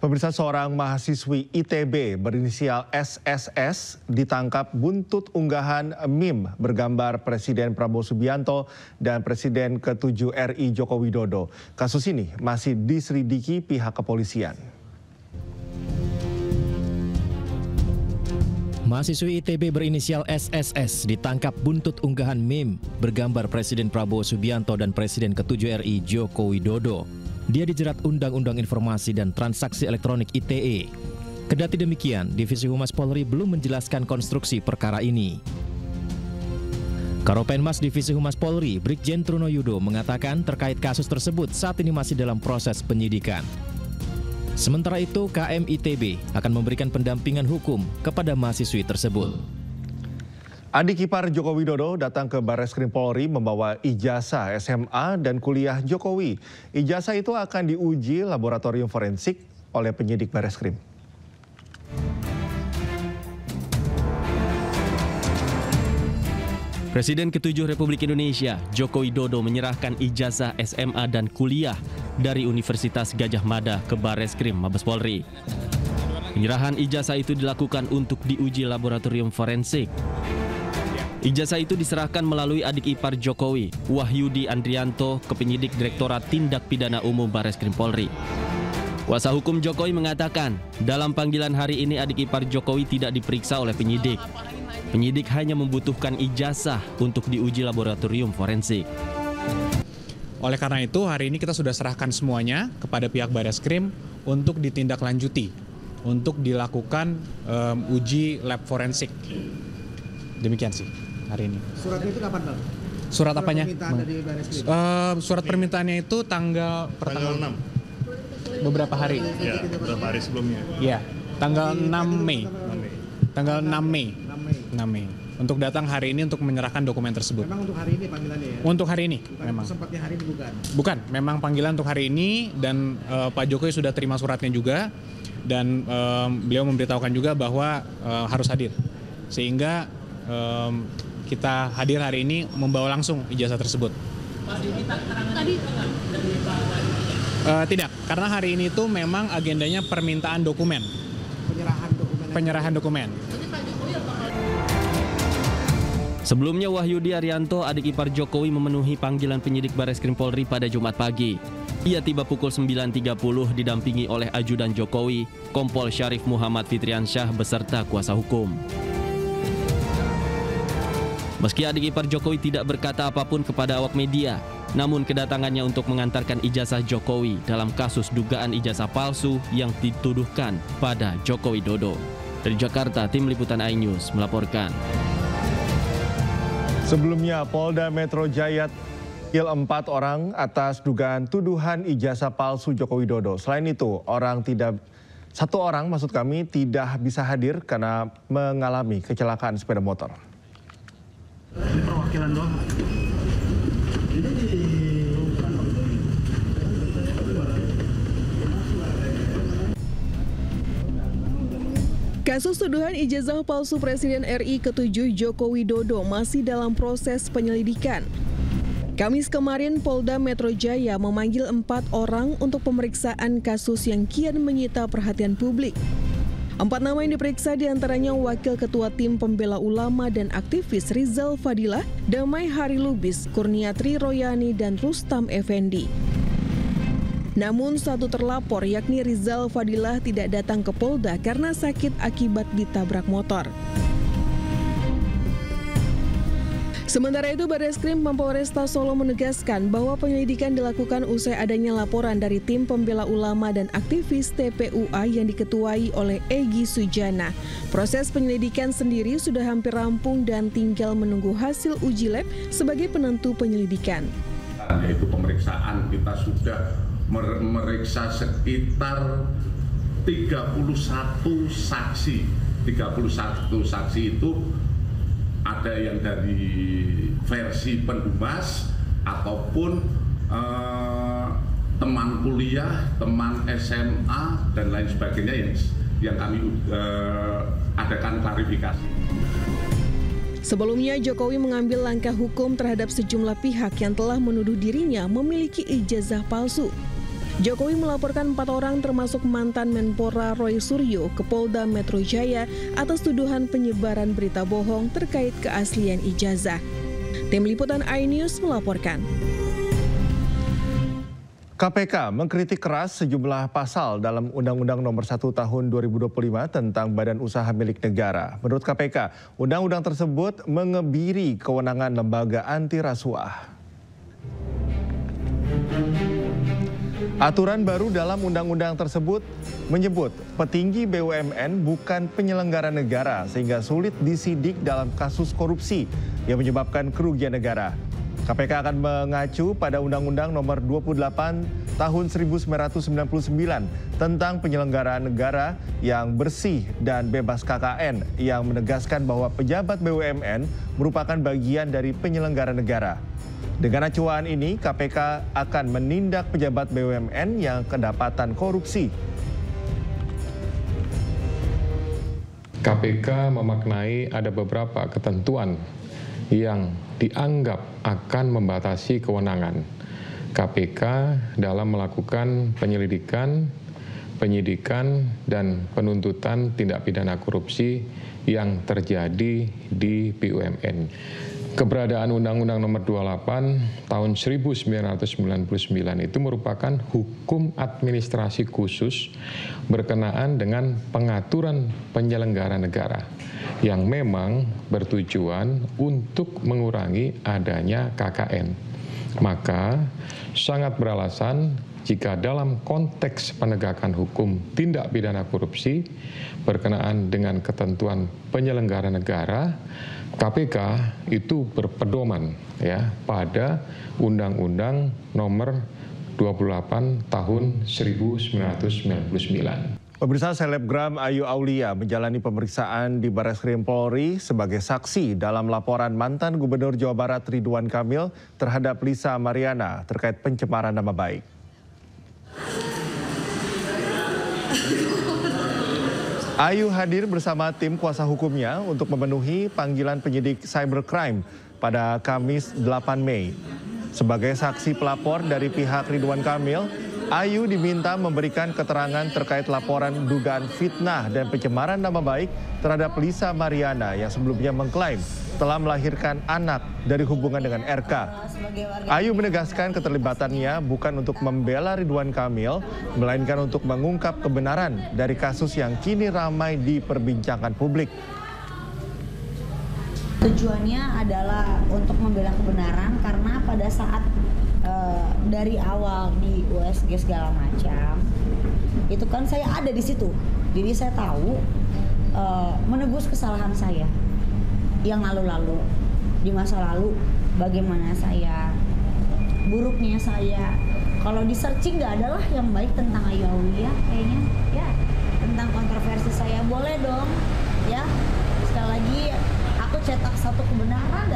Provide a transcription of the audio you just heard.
Pemirsa, seorang mahasiswi ITB berinisial SSS ditangkap buntut unggahan meme bergambar Presiden Prabowo Subianto dan Presiden ke-7 RI Joko Widodo. Kasus ini masih diselidiki pihak kepolisian. Mahasiswi ITB berinisial SSS ditangkap buntut unggahan meme bergambar Presiden Prabowo Subianto dan Presiden ke-7 RI Joko Widodo. Dia dijerat Undang-Undang Informasi dan Transaksi Elektronik ITE. Kendati demikian, Divisi Humas Polri belum menjelaskan konstruksi perkara ini. Karopenmas Divisi Humas Polri, Brigjen Truno Yudo mengatakan terkait kasus tersebut saat ini masih dalam proses penyidikan. Sementara itu, KM ITB akan memberikan pendampingan hukum kepada mahasiswi tersebut. Adik ipar Joko Widodo datang ke Barreskrim Polri membawa ijazah SMA dan kuliah Jokowi. Ijazah itu akan diuji laboratorium forensik oleh penyidik Barreskrim. Presiden ke-7 Republik Indonesia, Joko Widodo menyerahkan ijazah SMA dan kuliah dari Universitas Gadjah Mada ke Barreskrim Mabes Polri. Penyerahan ijazah itu dilakukan untuk diuji laboratorium forensik. Ijazah itu diserahkan melalui adik ipar Jokowi, Wahyudi Andrianto, ke penyidik Direktorat Tindak Pidana Umum Barreskrim Polri. Kuasa hukum Jokowi mengatakan, dalam panggilan hari ini adik ipar Jokowi tidak diperiksa oleh penyidik. Penyidik hanya membutuhkan ijazah untuk diuji laboratorium forensik. Oleh karena itu, hari ini kita sudah serahkan semuanya kepada pihak Barreskrim untuk ditindaklanjuti, untuk dilakukan uji lab forensik. Demikian sih hari ini. Suratnya itu kapan, Bang? Surat apanya? Permintaan dari Barreskrim. Surat permintaannya itu tanggal 6. Beberapa hari. Ya, beberapa hari sebelumnya. Ya, tanggal 6 Mei. Tanggal 6 Mei. 6 Mei. Untuk datang hari ini untuk menyerahkan dokumen tersebut. Memang untuk hari ini panggilannya ya? Untuk hari ini, bukan memang. Sempatnya hari ini bukan? Bukan, memang panggilan untuk hari ini dan Pak Jokowi sudah terima suratnya juga dan beliau memberitahukan juga bahwa harus hadir. Sehingga kita hadir hari ini membawa langsung ijazah tersebut. Tidak, karena hari ini itu memang agendanya permintaan dokumen. Penyerahan dokumen. Sebelumnya Wahyudi Arianto, adik ipar Jokowi, memenuhi panggilan penyidik Barreskrim Polri pada Jumat pagi. Ia tiba pukul 9.30 didampingi oleh ajudan Jokowi, Kompol Syarif Muhammad Fitriansyah beserta kuasa hukum. Meski adik ipar Jokowi tidak berkata apapun kepada awak media, namun kedatangannya untuk mengantarkan ijazah Jokowi dalam kasus dugaan ijazah palsu yang dituduhkan pada Joko Widodo. Dari Jakarta, Tim Liputan iNews melaporkan. Sebelumnya, Polda Metro Jaya memanggil 4 orang atas dugaan tuduhan ijazah palsu Joko Widodo. Selain itu, satu orang tidak bisa hadir karena mengalami kecelakaan sepeda motor. Ini perwakilan doang. Kasus tuduhan ijazah palsu Presiden RI ke-7 Joko Widodo masih dalam proses penyelidikan. Kamis kemarin, Polda Metro Jaya memanggil 4 orang untuk pemeriksaan kasus yang kian menyita perhatian publik. 4 nama yang diperiksa diantaranya Wakil Ketua Tim Pembela Ulama dan aktivis Rizal Fadilah, Damai Hari Lubis, Kurniatri Royani, dan Rustam Effendi. Namun satu terlapor yakni Rizal Fadilah tidak datang ke Polda karena sakit akibat ditabrak motor. Sementara itu, Barreskrim Polresta Solo menegaskan bahwa penyelidikan dilakukan usai adanya laporan dari Tim Pembela Ulama dan aktivis TPUA yang diketuai oleh Egy Sujana. Proses penyelidikan sendiri sudah hampir rampung dan tinggal menunggu hasil uji lab sebagai penentu penyelidikan. Yaitu pemeriksaan kita sudah memeriksa sekitar 31 saksi. 31 saksi itu ada yang dari versi pendumas ataupun teman kuliah, teman SMA dan lain sebagainya yang kami adakan klarifikasi. Sebelumnya, Jokowi mengambil langkah hukum terhadap sejumlah pihak yang telah menuduh dirinya memiliki ijazah palsu. Jokowi melaporkan 4 orang termasuk mantan Menpora Roy Suryo ke Polda Metro Jaya atas tuduhan penyebaran berita bohong terkait keaslian ijazah. Tim Liputan iNews melaporkan. KPK mengkritik keras sejumlah pasal dalam Undang-Undang Nomor 1 Tahun 2025 tentang Badan Usaha Milik Negara. Menurut KPK, undang-undang tersebut mengebiri kewenangan lembaga anti rasuah. Aturan baru dalam undang-undang tersebut menyebut petinggi BUMN bukan penyelenggara negara sehingga sulit disidik dalam kasus korupsi yang menyebabkan kerugian negara. KPK akan mengacu pada Undang-Undang Nomor 28 Tahun 1999 tentang penyelenggaraan negara yang bersih dan bebas KKN yang menegaskan bahwa pejabat BUMN merupakan bagian dari penyelenggara negara. Dengan acuan ini, KPK akan menindak pejabat BUMN yang kedapatan korupsi. KPK memaknai ada beberapa ketentuan yang dianggap akan membatasi kewenangan KPK dalam melakukan penyelidikan, penyidikan, dan penuntutan tindak pidana korupsi yang terjadi di BUMN. Keberadaan Undang-Undang Nomor 28 Tahun 1999 itu merupakan hukum administrasi khusus berkenaan dengan pengaturan penyelenggara negara yang memang bertujuan untuk mengurangi adanya KKN. Maka sangat beralasan jika dalam konteks penegakan hukum tindak pidana korupsi berkenaan dengan ketentuan penyelenggara negara, KPK itu berpedoman pada Undang-Undang Nomor 28 Tahun 1999. Pemirsa, selebgram Ayu Aulia menjalani pemeriksaan di Barreskrim Polri sebagai saksi dalam laporan mantan Gubernur Jawa Barat Ridwan Kamil terhadap Lisa Mariana terkait pencemaran nama baik. Ayu hadir bersama tim kuasa hukumnya untuk memenuhi panggilan penyidik cybercrime pada Kamis 8 Mei. Sebagai saksi pelapor dari pihak Ridwan Kamil, Ayu diminta memberikan keterangan terkait laporan dugaan fitnah dan pencemaran nama baik terhadap Lisa Mariana yang sebelumnya mengklaim telah melahirkan anak dari hubungan dengan RK. Ayu menegaskan keterlibatannya bukan untuk membela Ridwan Kamil, melainkan untuk mengungkap kebenaran dari kasus yang kini ramai diperbincangkan publik. Tujuannya adalah untuk membela kebenaran karena pada saat dari awal di USG segala macam, itu kan saya ada di situ, jadi saya tahu menebus kesalahan saya yang lalu-lalu, di masa lalu bagaimana saya, buruknya saya. Kalau di searching nggak adalah yang baik tentang Ayu Aulia kayaknya, ya tentang kontroversi saya boleh dong, ya sekali lagi aku cetak satu kebenaran.